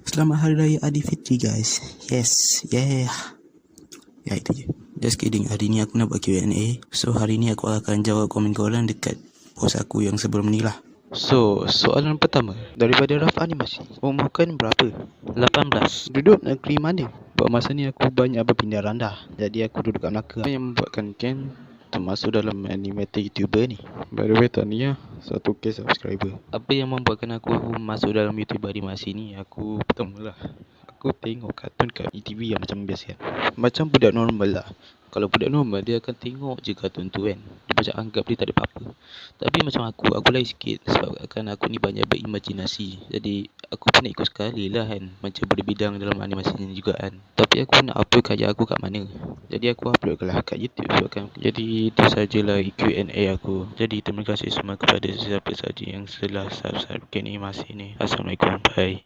Selamat Hari Raya Aidilfitri guys. Yes, yeah. Ya itu je. Just kidding, hari ni aku nak buat Q&A. So hari ni aku akan jawab komen korang dekat post aku yang sebelum ni lah. So, soalan pertama daripada Raf Animasi. Umur kan berapa? 18. Duduk negeri mana? Buat masa ni aku banyak berpindah randah. Jadi aku duduk kat Melaka. Apa yang membuatkan Ken termasuk dalam animated YouTuber ni? By the way, tahniah 1k subscriber. Apa yang membuatkan aku masuk dalam YouTube animasi ni? Aku Pertama lah, aku tengok kartun kat ETV yang macam biasa kan. Macam budak normal lah. Kalau budak normal dia akan tengok je kartun tu kan. Dia macam anggap dia tak ada apa-apa. Tapi macam aku lain sikit. Sebab kan aku ni banyak berimajinasi. Jadi aku pun nak ikut sekali lah kan. Macam berbidang dalam animasi ni juga kan. Tapi aku nak upload karya aku kat mana. Jadi aku upload lah kat YouTube sebab kan. Jadi itu sajalah Q&A aku. Jadi terima kasih semua kepada siapa saja yang telah subscribe Ken Animasi ni. Assalamualaikum, bye.